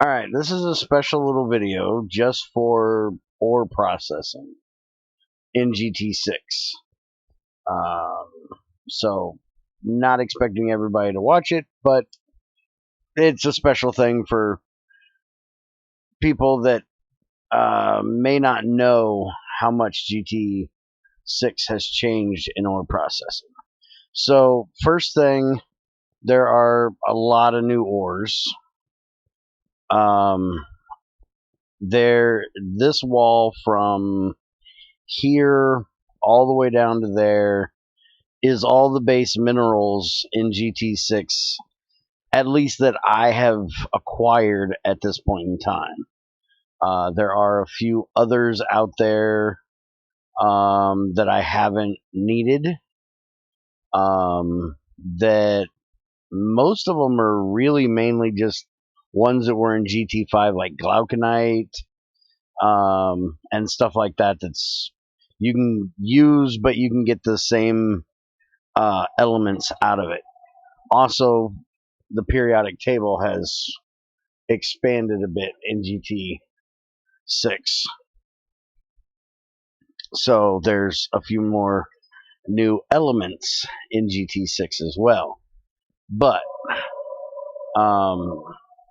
Alright, this is a special little video just for ore processing in GT6. Um, so, not expecting everybody to watch it, but it's a special thing for people that may not know how much GT6 has changed in ore processing. So, first thing, there are a lot of new ores. This wall from here all the way down to there is all the base minerals in GT6, at least that I have acquired at this point in time. There are a few others out there that I haven't needed. That most of them are really mainly just ones that were in GT5, like glauconite and stuff like that. That's you can use, but you can get the same elements out of it. Also, the periodic table has expanded a bit in GT6, so there's a few more new elements in GT6 as well. But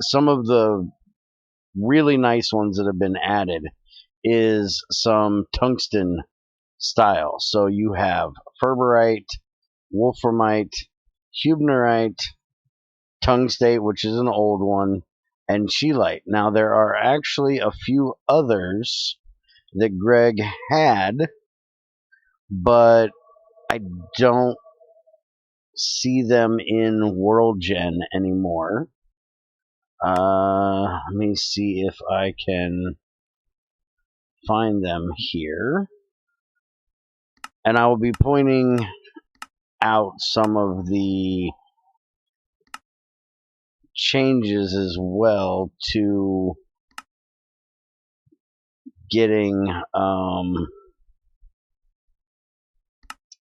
some of the really nice ones that have been added is some tungsten style. So you have ferberite, wolframite, huebnerite, tungstate, which is an old one, and scheelite. Now there are actually a few others that Greg had, but I don't see them in World Gen anymore. Let me see if I can find them here. And I will be pointing out some of the changes as well to getting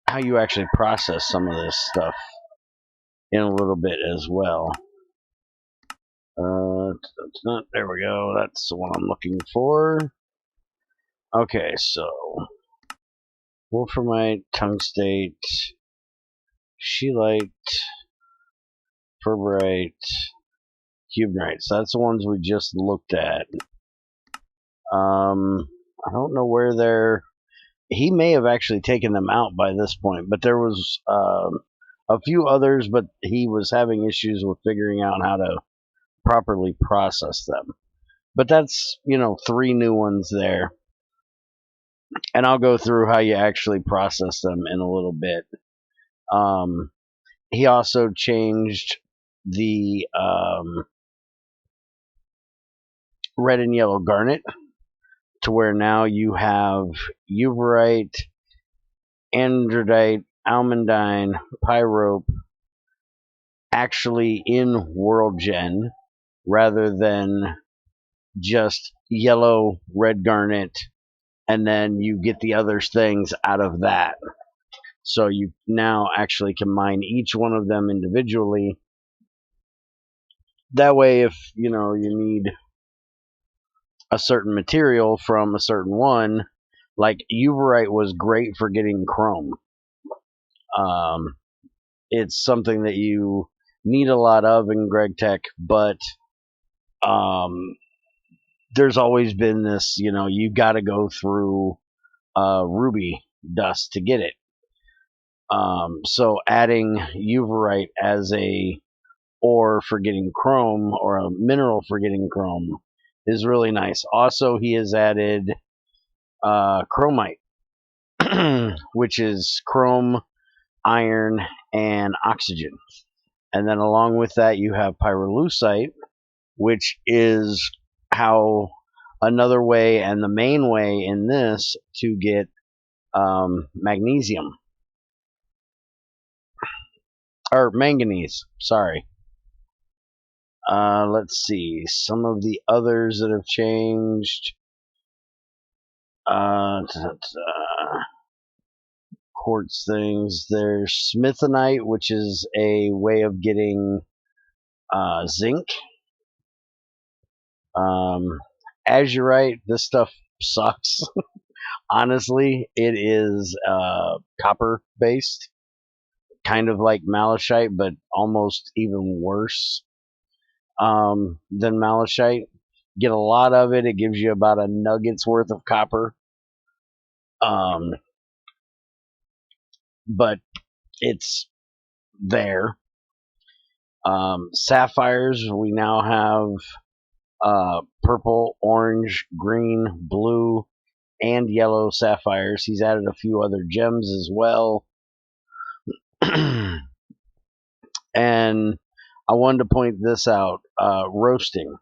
how you actually process some of this stuff in a little bit as well. There we go. That's the one I'm looking for. Okay, so wolframite, tungstate, scheelite, ferberite, huebnerite. So that's the ones we just looked at. I don't know where they're. He may have actually taken them out by this point, but there was a few others, but he was having issues with figuring out how to properly process them. But that's, 3 new ones there. And I'll go through how you actually process them in a little bit. He also changed the red and yellow garnet to where now you have uberite, andradite, almandine, pyrope actually in World Gen rather than just yellow, red garnet, and then you get the other things out of that. So you now actually can mine each one of them individually. That way, if you need a certain material from a certain one, like uberite was great for getting chrome. It's something that you need a lot of in GregTech, but there's always been this, you got to go through ruby dust to get it. So adding uberite as a ore for getting chrome, or a mineral for getting chrome, is really nice. Also, he has added chromite, which is chrome, iron, and oxygen. And then along with that, you have pyrolusite, which is how another way and the main way in this to get magnesium. Or manganese, sorry. Let's see, some of the others that have changed. Quartz things. There's smithonite, which is a way of getting zinc. Azurite, this stuff sucks. Honestly, it is copper based, kind of like malachite, but almost even worse than malachite. Get a lot of it. It gives you about a nugget's worth of copper. But it's there. Sapphires, we now have purple, orange, green, blue, and yellow sapphires. He's added a few other gems as well. And I wanted to point this out. Roasting,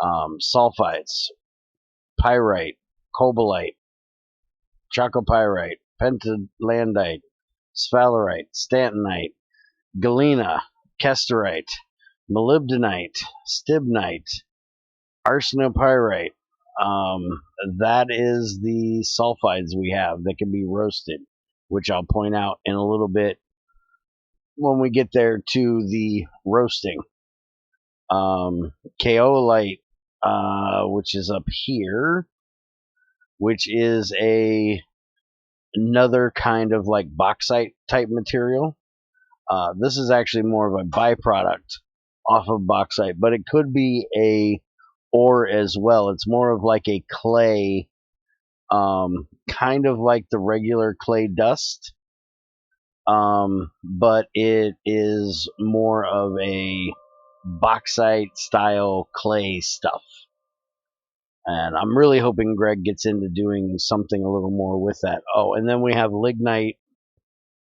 sulfites, pyrite, cobalite, chalcopyrite, pentalandite, sphalerite, stantonite, galena, kesterite, molybdenite, stibnite, arsenopyrite. That is the sulfides we have that can be roasted, which I'll point out in a little bit when we get there to the roasting. Kaolite, which is up here, which is another kind of like bauxite type material. This is actually more of a byproduct off of bauxite, but it could be a ore as well. It's more of like a clay, kind of like the regular clay dust, but it is more of a bauxite style clay stuff. And I'm really hoping Greg gets into doing something a little more with that. Oh, and then we have lignite,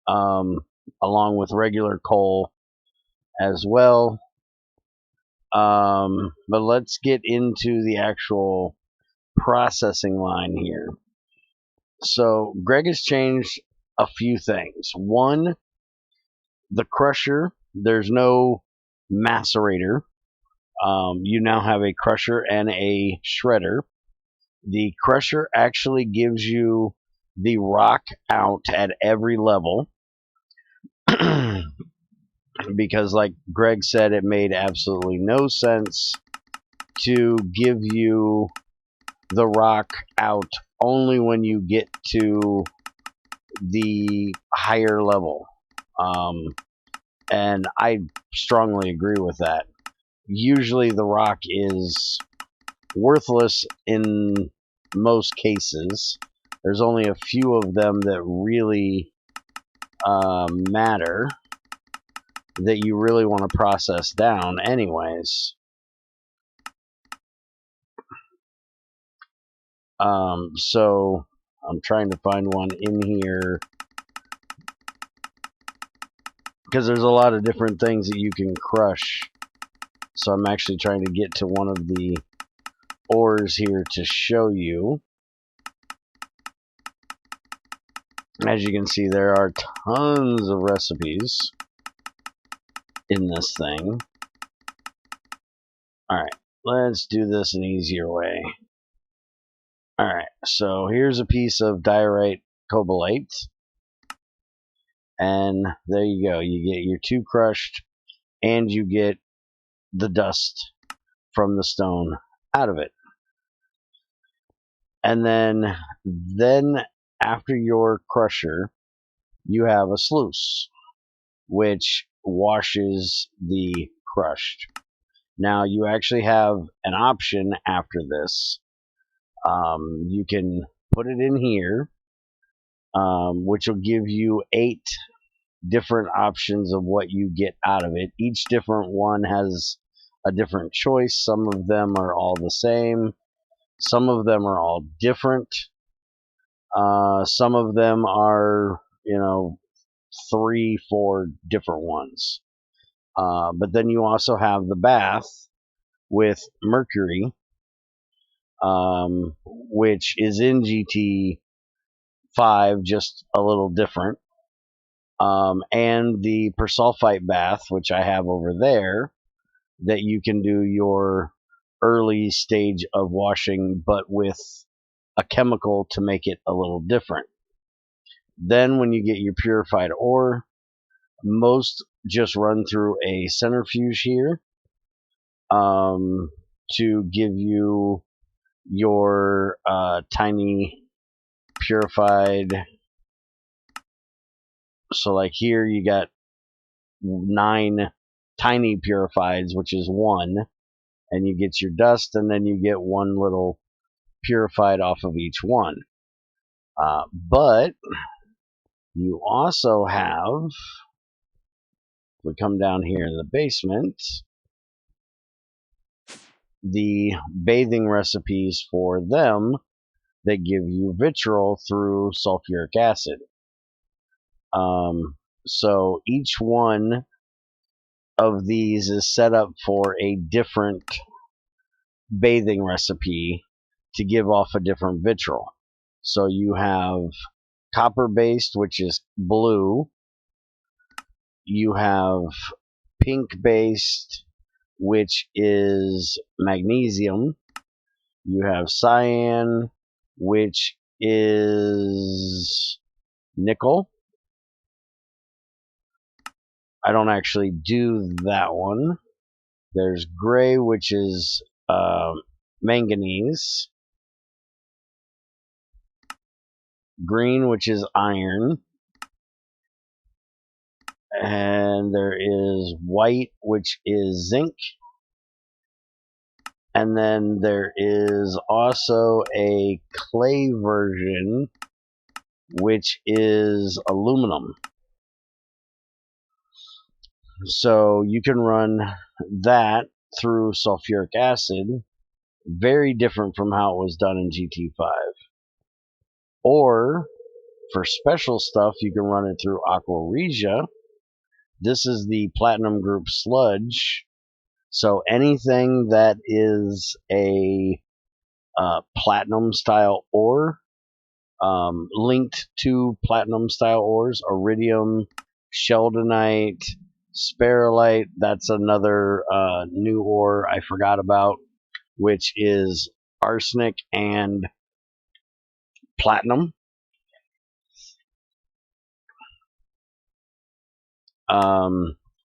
along with regular coal as well. But let's get into the actual processing line here. So Greg has changed a few things. One, the crusher, there's no macerator. You now have a crusher and a shredder. The crusher actually gives you the rock out at every level. Because like Greg said, it made absolutely no sense to give you the rock out only when you get to the higher level. And I strongly agree with that. Usually the rock is worthless in most cases. There's only a few of them that really matter, that you really want to process down anyways. So I'm trying to find one in here, because there's a lot of different things that you can crush. So I'm actually trying to get to one of the ores here to show you. As you can see, there are tons of recipes in this thing. Alright, let's do this an easier way. Alright, so here's a piece of diorite cobalite. And there you go. You get your 2 crushed, and you get the dust from the stone out of it. And then after your crusher, you have a sluice, which washes the crushed. Now you actually have an option after this. You can put it in here, which will give you 8 different options of what you get out of it. Each different one has a different choice. Some of them are all the same. Some of them are all different. Some of them are, 3, 4 different ones. But then you also have the bath with mercury, which is in GT5, just a little different. And the persulfite bath, which I have over there, that you can do your early stage of washing, but with a chemical to make it a little different. Then when you get your purified ore, most just run through a centrifuge here. to give you your tiny purified. So like here you got 9 tiny purifieds, which is 1, and you get your dust, and then you get 1 little purified off of each one. But you also have, we come down here in the basement, the bathing recipes for them that give you vitriol through sulfuric acid. So each one of these is set up for a different bathing recipe to give off a different vitriol. So you have copper based, which is blue. You have pink based, which is magnesium. You have cyan, which is nickel. I don't actually do that one. There's gray, which is manganese. Green, which is iron. And there is white, which is zinc. And then there is also a clay version, which is aluminum. So you can run that through sulfuric acid, very different from how it was done in GT5. Or for special stuff, you can run it through aqua regia. This is the platinum group sludge. So anything that is a platinum style ore, linked to platinum style ores, iridium, sheldonite, sparolite, that's another new ore I forgot about, which is arsenic and platinum.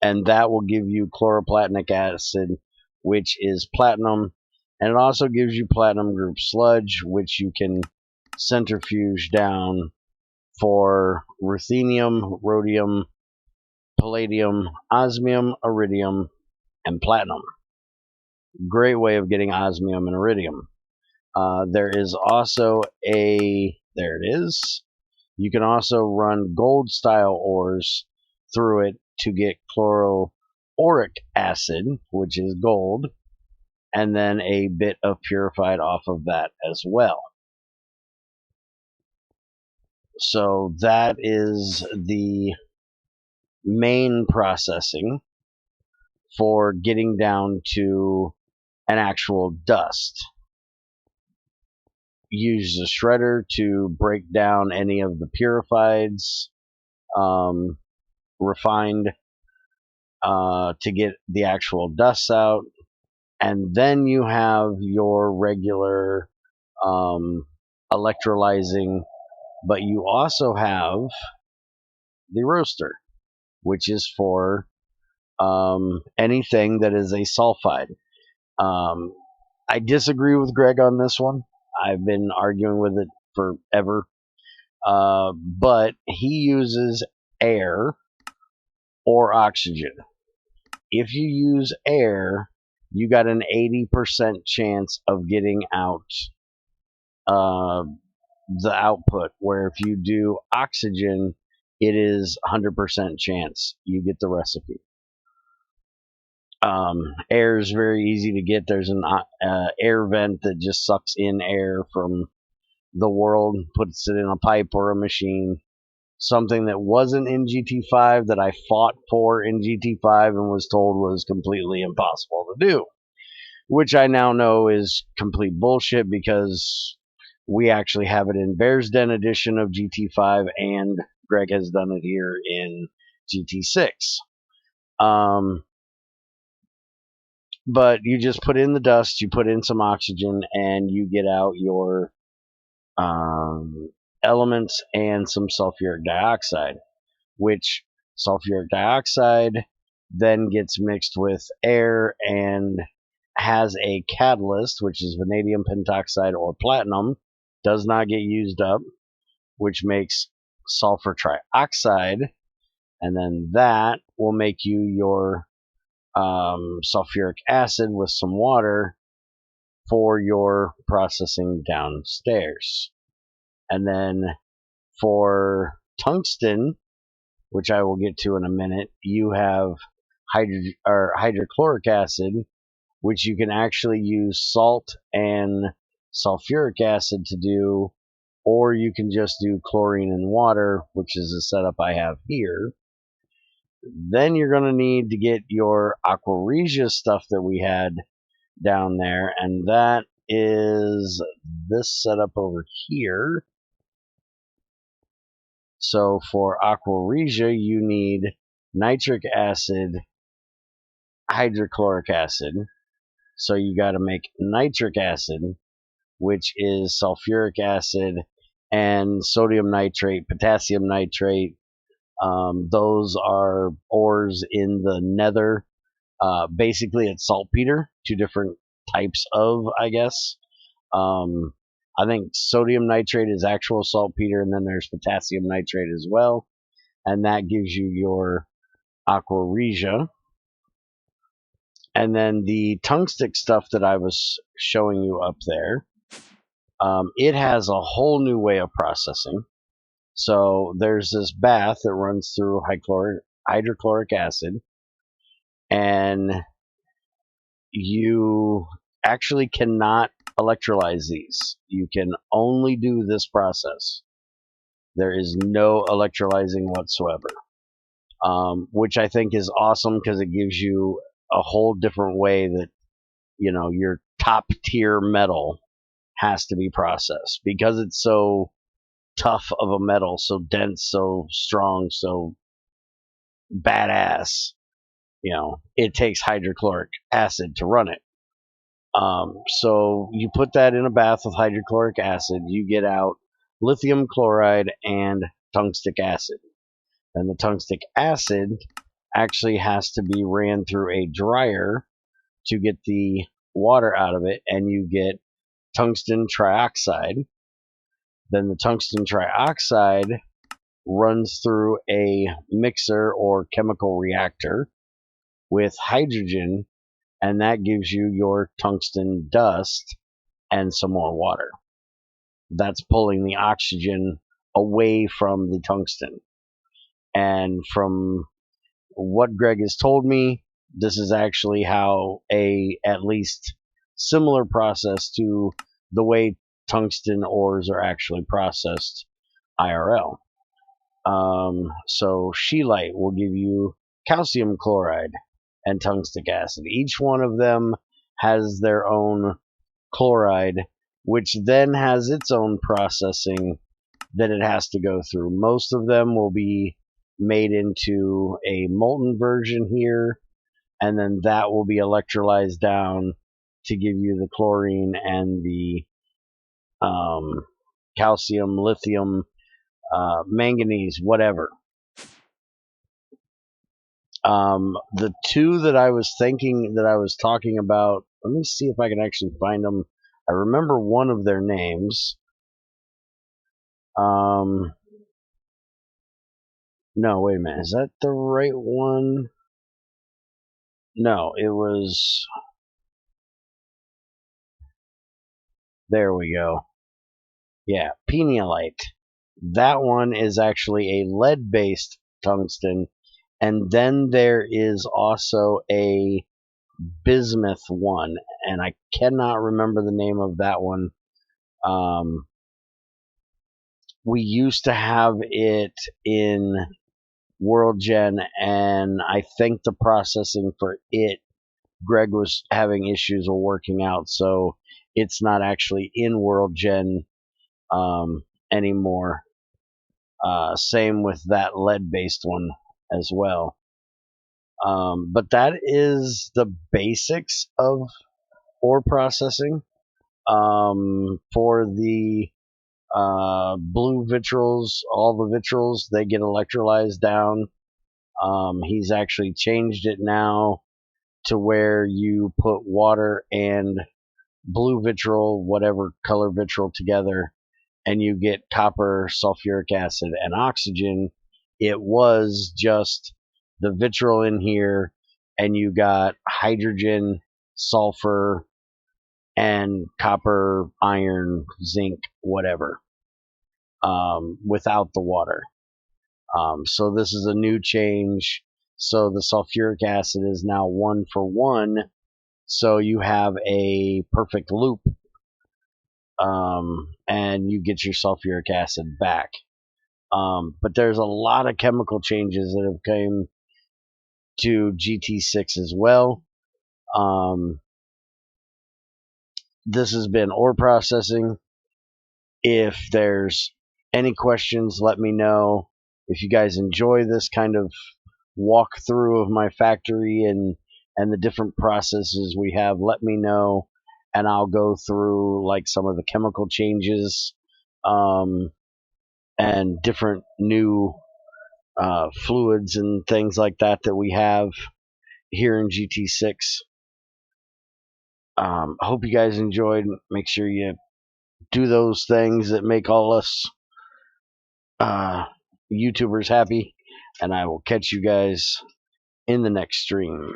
And that will give you chloroplatinic acid, which is platinum, and it also gives you platinum group sludge, which you can centrifuge down for ruthenium, rhodium, palladium, osmium, iridium, and platinum. Great way of getting osmium and iridium. There is also there it is. You can also run gold style ores through it to get chloroauric acid, which is gold, and then a bit of purified off of that as well. So that is the main processing for getting down to an actual dust. Use the shredder to break down any of the purifieds, refined, to get the actual dust out. And then you have your regular electrolyzing, but you also have the roaster, which is for anything that is a sulfide. I disagree with Greg on this one. I've been arguing with it forever. But he uses air or oxygen. If you use air, you got an 80% chance of getting out the output, where if you do oxygen, it is 100% chance you get the recipe. Air is very easy to get. There's an air vent that just sucks in air from the world, puts it in a pipe or a machine. Something that wasn't in GT5 that I fought for in GT5 and was told was completely impossible to do, which I now know is complete bullshit, because we actually have it in Bear's Den edition of GT5, and Greg has done it here in GT6. But you just put in the dust, you put in some oxygen, and you get out your elements and some sulfuric dioxide, which sulfuric dioxide then gets mixed with air and has a catalyst, which is vanadium pentoxide or platinum, does not get used up, which makes sulfur trioxide, and then that will make you your sulfuric acid with some water for your processing downstairs. And then for tungsten, which I will get to in a minute, you have hydrochloric acid, which you can actually use salt and sulfuric acid to do, or you can just do chlorine and water, which is the setup I have here. Then you're going to need to get your aqua regia stuff that we had down there, and that is this setup over here. So for aqua regia, you need nitric acid, hydrochloric acid. So you got to make nitric acid, which is sulfuric acid and sodium nitrate, potassium nitrate. Those are ores in the nether. Basically, it's saltpeter, two different types of, I guess. I think sodium nitrate is actual saltpeter, and then there's potassium nitrate as well. And that gives you your aqua regia. And then the tungstic stuff that I was showing you up there, it has a whole new way of processing. So there's this bath that runs through hydrochloric acid, and you actually cannot electrolyze these. You can only do this process. There is no electrolyzing whatsoever, which I think is awesome because it gives you a whole different way that, you know, your top tier metal has to be processed, because it's so tough of a metal, so dense, so strong, so badass. You know, it takes hydrochloric acid to run it. So you put that in a bath with hydrochloric acid, you get out lithium chloride and tungstic acid. And the tungstic acid actually has to be ran through a dryer to get the water out of it, and you get tungsten trioxide. Then the tungsten trioxide runs through a mixer or chemical reactor with hydrogen, and that gives you your tungsten dust and some more water. That's pulling the oxygen away from the tungsten. And from what Greg has told me, this is actually how a at least similar process to the way tungsten ores are actually processed IRL. So scheelite will give you calcium chloride and tungstic acid. Each one of them has their own chloride, which then has its own processing that it has to go through. Most of them will be made into a molten version here, and then that will be electrolyzed down to give you the chlorine and the calcium, lithium, manganese, whatever. The two that I was thinking that I was talking about, let me see if I can actually find them. I remember one of their names. No, wait a minute. Is that the right one? No, it was. There we go. Yeah, peniolite. That one is actually a lead-based tungsten, and then there is also a bismuth one, and I cannot remember the name of that one. We used to have it in World Gen, and I think the processing for it, Greg was having issues with working out, so it's not actually in World Gen anymore. Same with that lead-based one as well. But that is the basics of ore processing. For the blue vitriols, all the vitriols, they get electrolyzed down. He's actually changed it now to where you put water and blue vitriol, whatever color vitriol, together, and you get copper, sulfuric acid, and oxygen. It was just the vitriol in here, and you got hydrogen, sulfur, and copper, iron, zinc, whatever, without the water. So this is a new change. So the sulfuric acid is now 1-for-1. So you have a perfect loop, and you get your sulfuric acid back. But there's a lot of chemical changes that have come to GT6 as well. This has been ore processing. If there's any questions, let me know. If you guys enjoy this kind of walkthrough of my factory and the different processes we have, let me know, and I'll go through like some of the chemical changes, and different new fluids and things like that we have here in GT6. Hope you guys enjoyed. Make sure you do those things that make all us YouTubers happy, and I will catch you guys in the next stream.